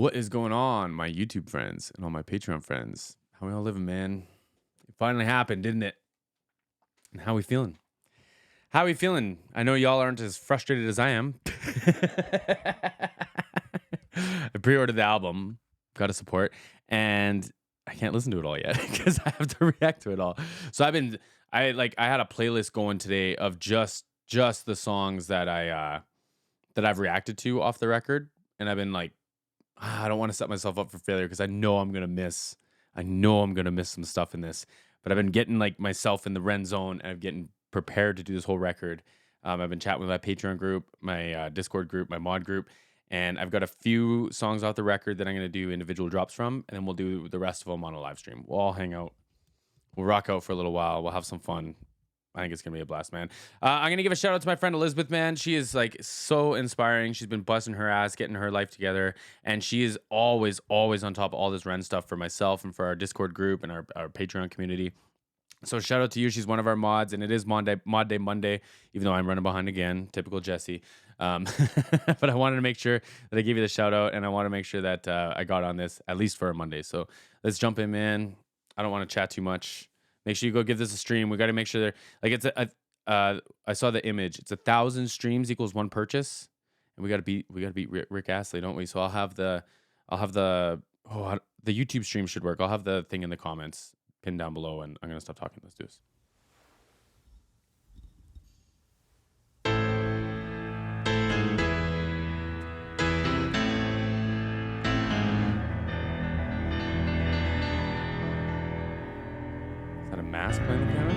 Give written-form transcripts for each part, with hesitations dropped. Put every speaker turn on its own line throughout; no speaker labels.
What is going on, my YouTube friends and all my Patreon friends? How we all living, man? It finally happened, didn't it? And how we feeling? How we feeling? I know y'all aren't as frustrated as I am. I pre-ordered the album, got to support, and I can't listen to it all yet because I have to react to it all. So I had a playlist going today of just the songs that I've reacted to off the record, and I've been like, I don't want to set myself up for failure because I know I'm gonna miss some stuff in this. But I've been getting like myself in the Ren zone, and I'm getting prepared to do this whole record. I've been chatting with my Patreon group, my Discord group, my mod group, and I've got a few songs off the record that I'm gonna do individual drops from, and then we'll do the rest of them on a live stream. We'll all hang out, we'll rock out for a little while, we'll have some fun. I think it's gonna be a blast, man. I'm gonna give a shout out to my friend Elizabeth, man. She is like so inspiring. She's been busting her ass, getting her life together, and she is always on top of all this Ren stuff for myself and for our Discord group and our Patreon community. So shout out to you. She's one of our mods, and it is Mod Day Monday, even though I'm running behind again. Typical Jesse. But I wanted to make sure that I gave you the shout out, and I want to make sure that I got on this at least for a Monday. So let's jump in, man. I don't want to chat too much. Make sure you go give this a stream. We got to make sure I saw the image. It's 1,000 streams equals one purchase, and we got to beat Rick Astley, don't we? So I'll have the YouTube stream should work. I'll have the thing in the comments pinned down below, and I'm gonna stop talking. Let's do this. Is that a mask playing the piano?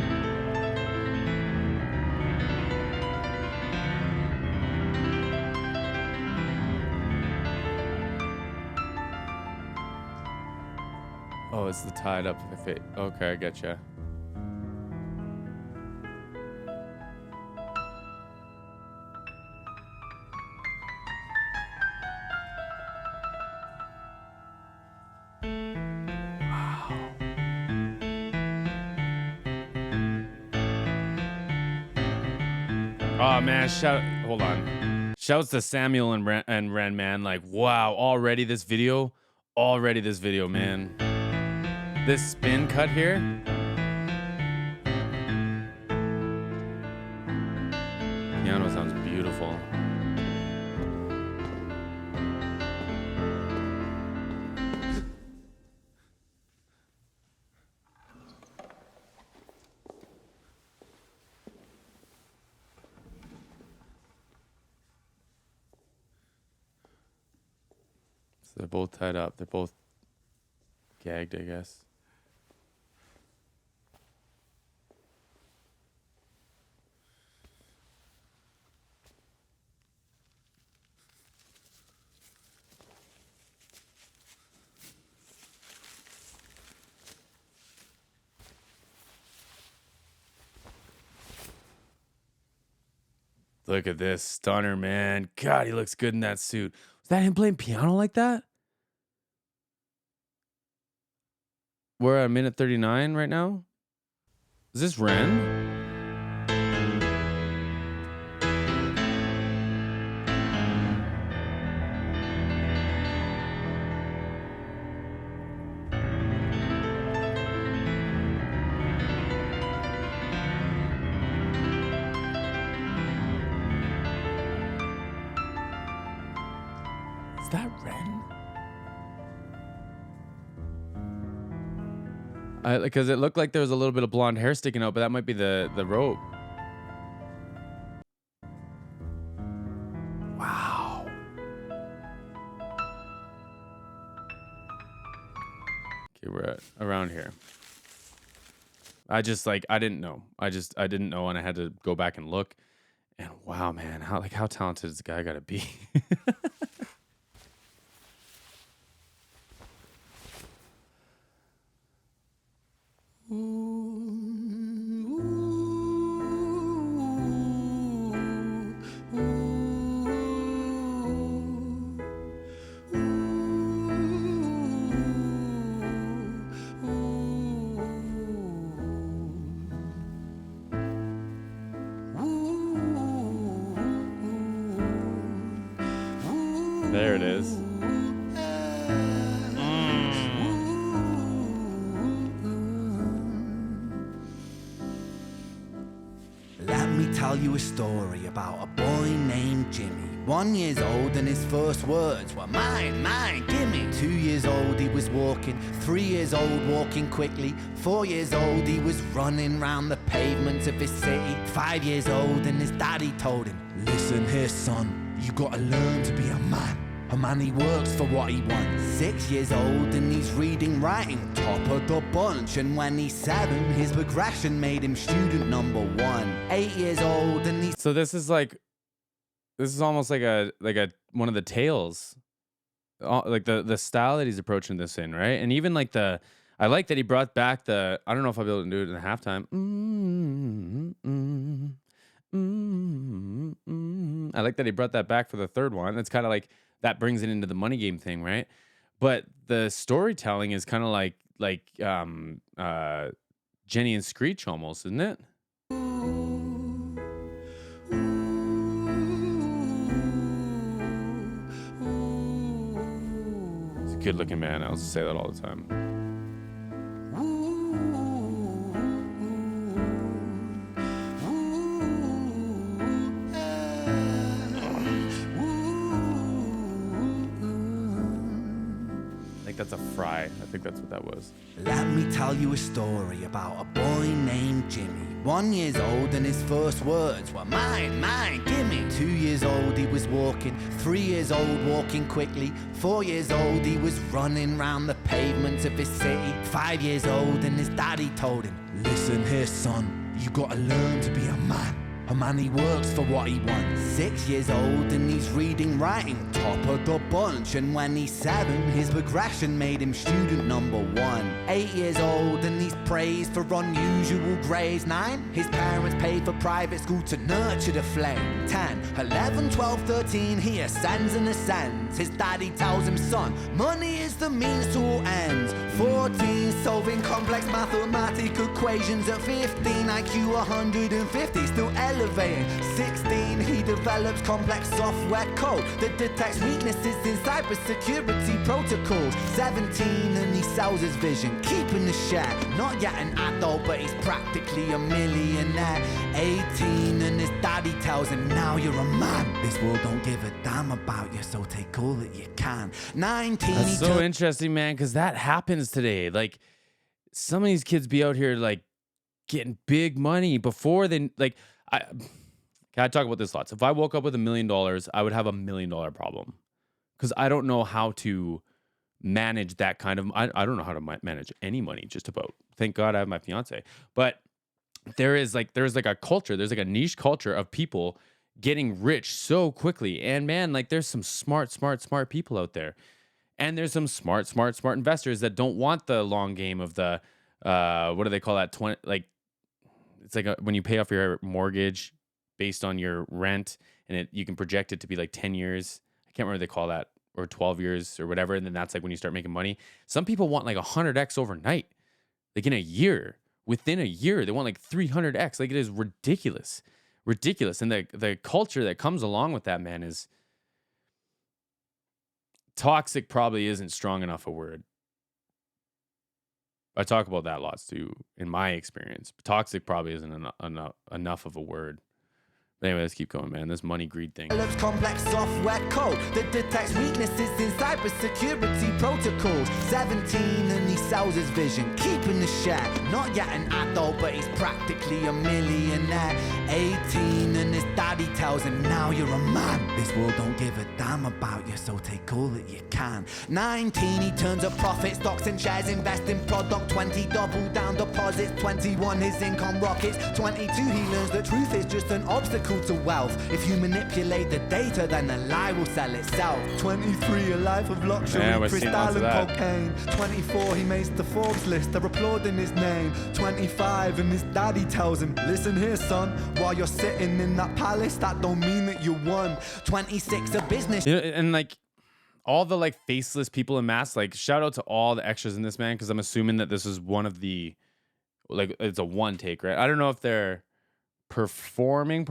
Oh, it's the tied up effect. Okay, I getcha. Oh man, hold on. Shouts to Samuel and Ren, man. Like, wow, already this video, man. This spin cut here. Piano sounds beautiful. So they're both tied up. They're both gagged, I guess. Look at this stunner, man. God, he looks good in that suit. Was that him playing piano like that? We're at minute 39 right now. Is this Ren? Is that Ren? Because it looked like there was a little bit of blonde hair sticking out, but that might be the rope. Wow. Okay, we're at around here. I didn't know. I didn't know, and I had to go back and look. And wow, man, how talented this guy got to be. There it is.
tell you a story about a boy named Jimmy. 1 year old and his first words were mine, mine, gimme. 2 years old he was walking, 3 years old walking quickly. 4 years old he was running round the pavements of his city. 5 years old and his daddy told him, listen here son, you gotta learn to be a man. A man, he works for what he wants. 6 years old and he's reading, writing, top of the bunch. And when he's 7, his progression made him student number 1. 8 years old and he's
So this is almost like a one of the tales, like the style that he's approaching this in, right? And even like I like that he brought back I don't know if I'll be able to do it in the halftime. I like that he brought that back for the third one. It's kind of like that brings it into the money game thing, right? But the storytelling is kind of like Jenny and Screech almost, isn't it? He's a good looking man. I also say that all the time. That's a fry. I think that's what that was.
Let me tell you a story about a boy named Jimmy. 1 year old and his first words were mine, mine, gimme. 2 years old he was walking, 3 years old walking quickly. 4 years old he was running round the pavements of his city. 5 years old and his daddy told him, listen here son, you gotta learn to be a man. A man, he works for what he wants. 6 years old and he's reading, writing, top of the bunch. And when he's 7, his progression made him student number 1. 8 years old and he's praised for unusual grades. 9, his parents paid for private school to nurture the flame. 10, 11, 12, 13, he ascends and ascends. His daddy tells him, son, money is the means to all ends. 14, solving complex mathematical equations. At 15, IQ 150, still elevating. 16, he develops complex software code that detects weaknesses in cybersecurity protocols. 17, and he sells his vision, keeping the share. Not yet an adult, but he's practically a millionaire. 18, and his daddy tells him, now you're a man. This world don't give a damn about you, so take all that you can. 19,
that's so interesting, man, because that happens today. Like, some of these kids be out here like getting big money before they like. Can I talk about this lots? If I woke up with $1 million, I would have $1 million problem because I don't know how to manage that kind of. I don't know how to manage any money. Just about. Thank God I have my fiance. But there's like a culture. There's like a niche culture of people getting rich so quickly. And man, like there's some smart people out there, and there's some smart investors that don't want the long game of the what do they call that? 20 like. It's like when you pay off your mortgage based on your rent, and you can project it to be like 10 years. I can't remember what they call that, or 12 years or whatever. And then that's like when you start making money. Some people want like 100x overnight, like in a year. Within a year, they want like 300x. Like it is ridiculous. And the culture that comes along with that, man, is toxic. Probably isn't strong enough a word. I talk about that lots too, in my experience. Toxic probably isn't enough of a word. But anyway, let's keep going, man. This money greed thing.
Develops complex software code that detects weaknesses in cybersecurity protocols. 17, and he sells his vision, keeping the share. Not yet an adult, but he's practically a millionaire. 18, and his daddy tells him, now you're a man. This world don't give a damn about you, so take all that you can. 19, he turns a profit, stocks and shares, invest in product. 20, double down deposits. 21, his income rockets. 22, he learns the truth is just an obstacle to wealth. If you manipulate the data, then the lie will sell itself. 23, a life of luxury, crystal and cocaine. 24, he makes the Forbes list, they're applauding his name. 25, and his daddy tells him, listen here son, while you're sitting in that palace, that don't mean that you won. 26, a business.
You know, and like all the like faceless people in masks, like shout out to all the extras in this, man, because I'm assuming that this is one of the, like, it's a one take, right? I don't know if they're performing,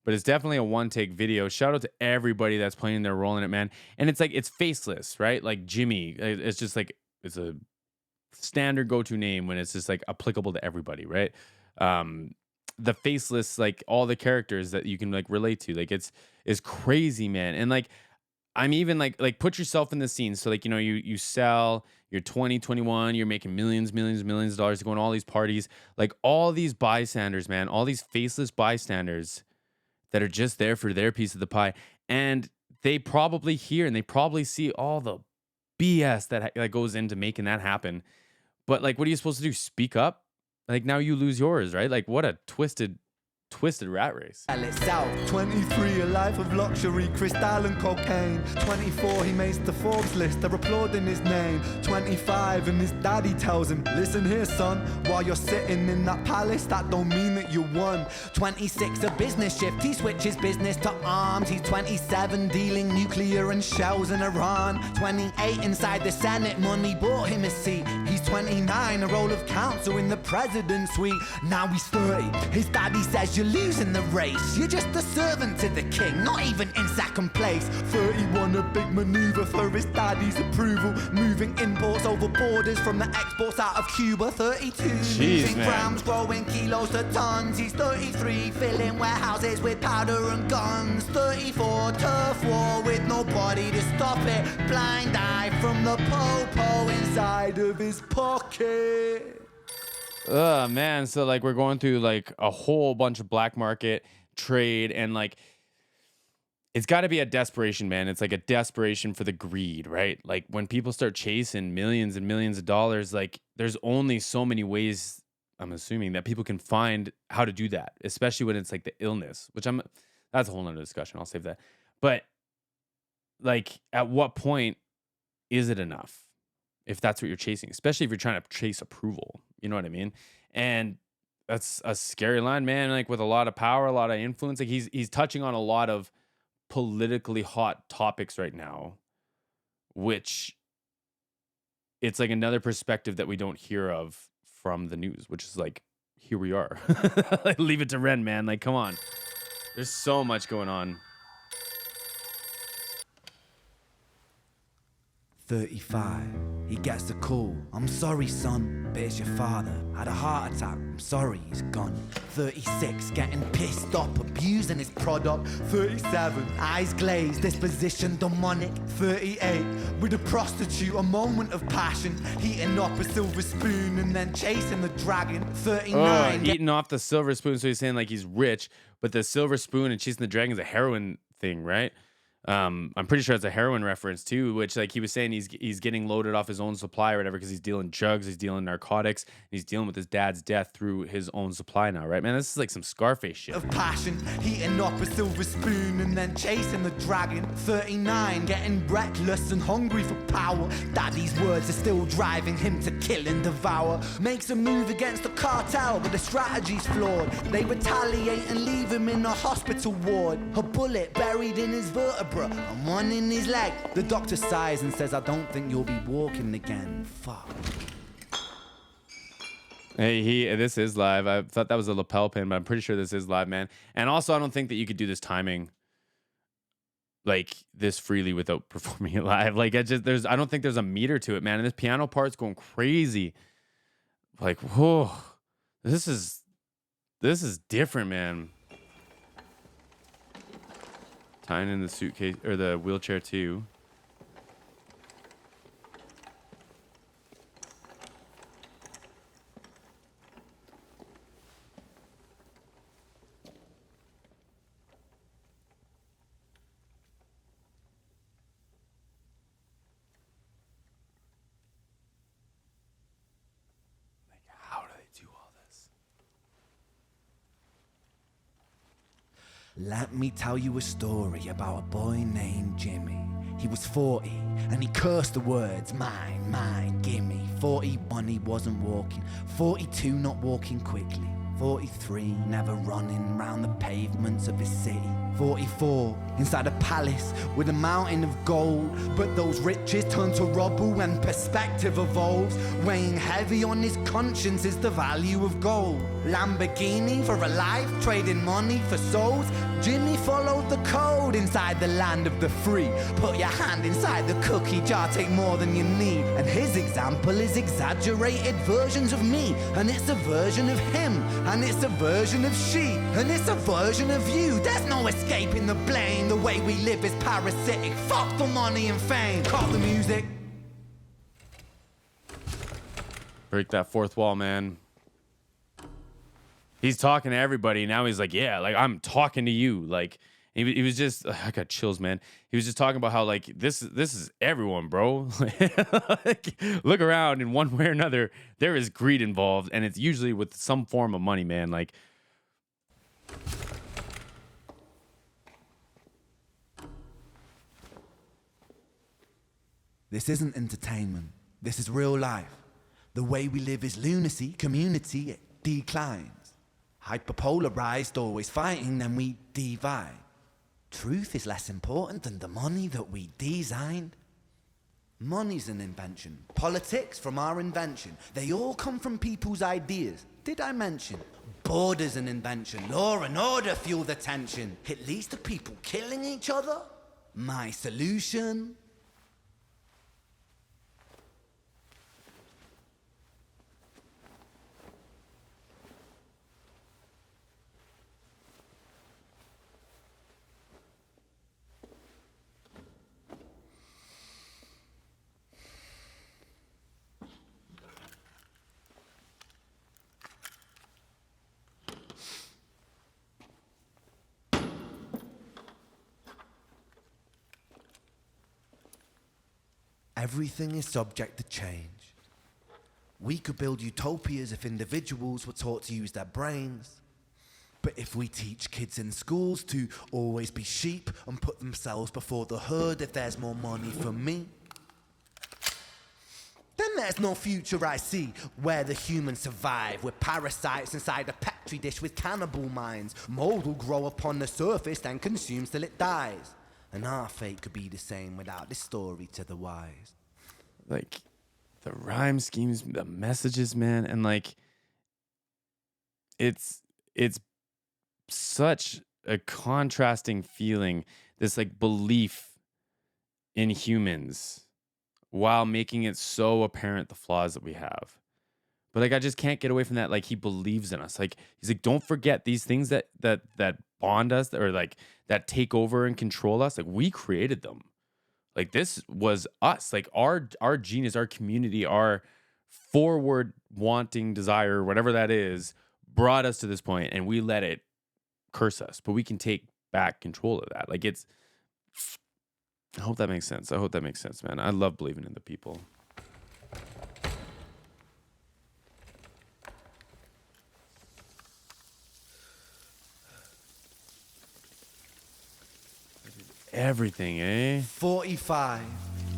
but it's definitely a one take video. Shout out to everybody that's playing their role in it, man. And it's like, it's faceless, right? Like Jimmy, it's just like, it's a standard go-to name when it's just like applicable to everybody, right? the faceless, like all the characters that you can like relate to. Like it's crazy, man. And like I'm even like put yourself in the scene. So like, you know, you sell, you're 20, 21, you're making millions of dollars, going to all these parties, like all these bystanders, man, all these faceless bystanders that are just there for their piece of the pie. And they probably hear and they probably see all the BS that goes into making that happen. But like, what are you supposed to do? Speak up? Like now you lose yours, right? Like what a twisted rat race.
Itself. 23, a life of luxury, crystal and cocaine. 24, he makes the Forbes list, they're applauding his name. 25, and his daddy tells him, listen here, son, while you're sitting in that palace, that don't mean that you won. 26, a business shift, he switches business to arms. He's 27, dealing nuclear and shells in Iran. 28, inside the Senate, money bought him a seat. He's 29, a role of counsel in the president's suite. Now he's 30, his daddy says you're losing the race. You're just a servant to the king, not even in second place. 31, a big maneuver for his daddy's approval. Moving imports over borders from the exports out of Cuba. 32, moving grams, growing kilos to tons. He's 33, filling warehouses with powder and guns. 34, turf war with nobody to stop it. Blind eye from the po-po inside of his pocket.
Man, so like we're going through like a whole bunch of black market trade, and like it's got to be a desperation, man. It's like a desperation for the greed, right? Like when people start chasing millions and millions of dollars, like there's only so many ways, I'm assuming, that people can find how to do that, especially when it's like the illness, which that's a whole nother discussion. I'll save that. But like at what point is it enough? If that's what you're chasing, especially if you're trying to chase approval, you know what I mean? And that's a scary line, man. Like with a lot of power, a lot of influence. Like he's touching on a lot of politically hot topics right now, which it's like another perspective that we don't hear of from the news, which is like, here we are. Like, leave it to Ren, man. Like, come on. There's so much going on.
35, he gets a call. I'm sorry, son, but it's your father. Had a heart attack, I'm sorry, he's gone. 36, getting pissed off, abusing his product. 37, eyes glazed, disposition demonic. 38, with a prostitute, a moment of passion. Heating up a silver spoon and then chasing the dragon. 39,
eating off the silver spoon, so he's saying like he's rich, but the silver spoon and chasing the dragon is a heroin thing, right? I'm pretty sure it's a heroin reference too, which like he was saying he's getting loaded off his own supply or whatever because he's dealing drugs, he's dealing narcotics, and he's dealing with his dad's death through his own supply now, right, man? This is like some Scarface shit.
Of passion, heating up a silver spoon and then chasing the dragon. 39, getting reckless and hungry for power. Daddy's words are still driving him to kill and devour. Makes a move against the cartel, but the strategy's flawed. They retaliate and leave him in a hospital ward. A bullet buried in his vertebrae and one in his leg. The doctor sighs and says, I don't think you'll be walking again. Fuck.
Hey, this is live. I thought that was a lapel pin, but I'm pretty sure this is live, man. And also, I don't think that you could do this timing like this freely without performing it live. Like I don't think there's a meter to it, man. And this piano part's going crazy. Like, whoa, this is different, man. Tying in the suitcase or the wheelchair too. Like, how do they do all this?
Let me tell you a story about a boy named Jimmy. He was 40 and he cursed the words, mine, mine, gimme. 41, he wasn't walking. 42, not walking quickly. 43, never running round the pavements of his city. 44, inside a palace with a mountain of gold. But those riches turn to rubble when perspective evolves. Weighing heavy on his conscience is the value of gold. Lamborghini for a life, trading money for souls. Jimmy followed the code inside the land of the free. Put your hand inside the cookie jar, take more than you need. And his example is exaggerated versions of me. And it's a version of him, and it's a version of she, and it's a version of you. There's no escaping the blame. The way we live is parasitic. Fuck the money and fame. Call the music.
Break that fourth wall, man. He's talking to everybody. Now he's like, yeah, like I'm talking to you. Like he was just, I got chills, man. He was just talking about how like this is everyone, bro. Like, look around, in one way or another, there is greed involved, and it's usually with some form of money, man. Like,
this isn't entertainment. This is real life. The way we live is lunacy. Community, it declines. Hyperpolarized, always fighting, then we divide. Truth is less important than the money that we designed. Money's an invention. Politics from our invention. They all come from people's ideas. Did I mention? Border's an invention. Law and order fuel the tension. It leads to people killing each other. My solution? Everything is subject to change. We could build utopias if individuals were taught to use their brains. But if we teach kids in schools to always be sheep and put themselves before the herd if there's more money for me, then there's no future I see where the humans survive. We're parasites inside a petri dish with cannibal minds. Mold will grow upon the surface and consume till it dies. And our fate could be the same without this story to the wise.
like the rhyme schemes, the messages, man, and like it's such a contrasting feeling. This like belief in humans while making it so apparent the flaws that we have. But like I just can't get away from that. Like he believes in us. Like he's like, don't forget these things that bond us or like that take over and control us. Like we created them. Like this was us. Like our genius, our community, our forward wanting desire, whatever that is, brought us to this point, and we let it curse us. But we can take back control of that. Like it's. I hope that makes sense. I hope that makes sense, man. I love believing in the people. Everything, eh?
45.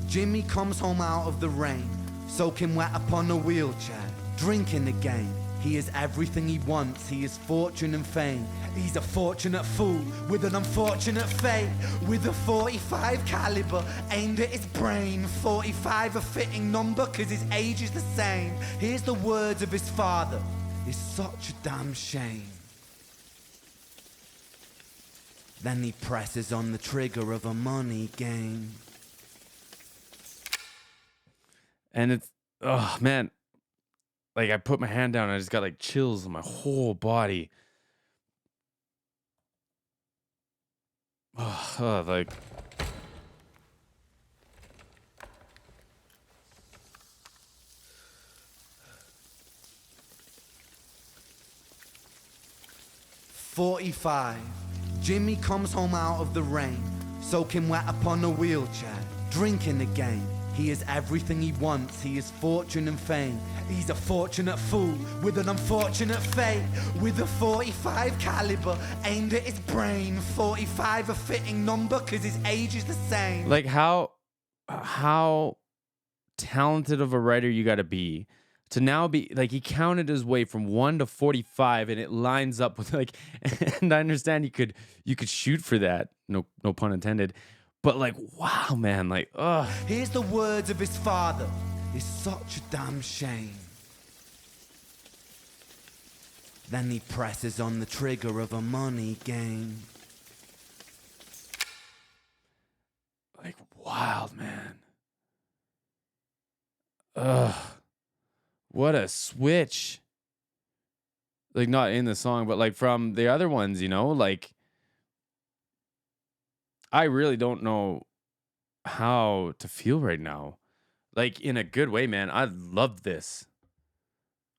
Jimmy comes home out of the rain, soaking wet upon a wheelchair, drinking again. He is everything he wants. He is fortune and fame. He's a fortunate fool with an unfortunate fate. With a 45 caliber aimed at his brain. 45 a fitting number cause his age is the same. Here's the words of his father. It's such a damn shame. Then he presses on the trigger of a money game.
And it's, oh man, like I put my hand down and I just got like chills on my whole body. Oh, like.
"45. Jimmy comes home out of the rain, soaking wet upon a wheelchair, drinking again. He is everything he wants. He is fortune and fame. He's a fortunate fool with an unfortunate fate. With a 45 caliber aimed at his brain. 45 a fitting number cause his age is the same."
Like how talented of a writer you got to be, to now be like he counted his way from 1 to 45 and it lines up with like and I understand you could shoot for that. No pun intended. But like wow, man, like ugh.
Here's the words of his father. It's such a damn shame. Then he presses on the trigger of a money game.
Like wild, man. Ugh. What a switch. Like not in the song, but like from the other ones, you know? Like I really don't know how to feel right now. Like in a good way, man. I love this.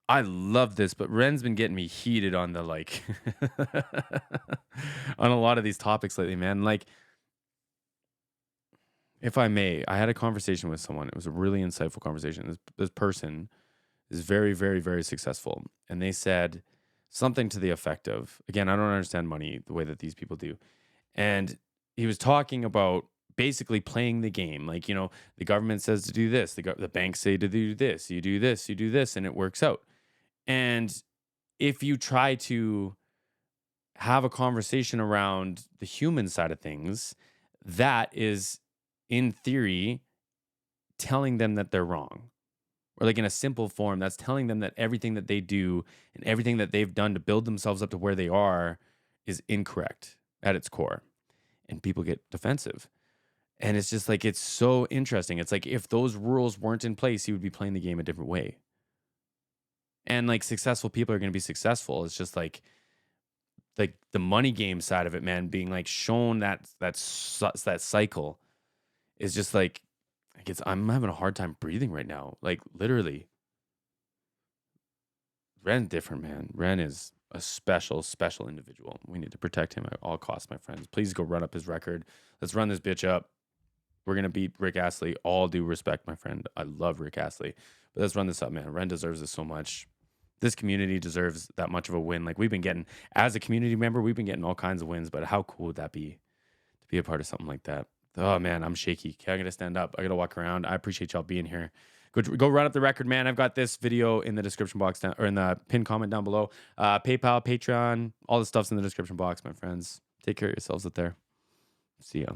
I love this, but Ren's been getting me heated on the like on a lot of these topics lately, man. Like, if I may, I had a conversation with someone. It was a really insightful conversation. This person is very, very, very successful. And they said something to the effect of, again, I don't understand money the way that these people do. And he was talking about basically playing the game. Like, you know, the government says to do this, the banks say to do this, you do this, you do this, and it works out. And if you try to have a conversation around the human side of things, that is, in theory, telling them that they're wrong. Or, like, in a simple form, that's telling them that everything that they do and everything that they've done to build themselves up to where they are is incorrect at its core. And people get defensive. And it's just like, it's so interesting. It's like if those rules weren't in place, he would be playing the game a different way. And like successful people are going to be successful. It's just like the money game side of it, man, being like shown that cycle is just like I guess I'm having a hard time breathing right now. Like literally. Ren's different, man. Ren is a special, special individual. We need to protect him at all costs, my friends. Please go run up his record. Let's run this bitch up. We're going to beat Rick Astley. All due respect, my friend. I love Rick Astley. But let's run this up, man. Ren deserves this so much. This community deserves that much of a win. Like we've been getting, as a community member, we've been getting all kinds of wins. But how cool would that be to be a part of something like that? Oh, man, I'm shaky. Okay, I got to stand up. I got to walk around. I appreciate y'all being here. Go run up the record, man. I've got this video in the description box down, or in the pinned comment down below. PayPal, Patreon, all the stuff's in the description box, my friends. Take care of yourselves out there. See ya.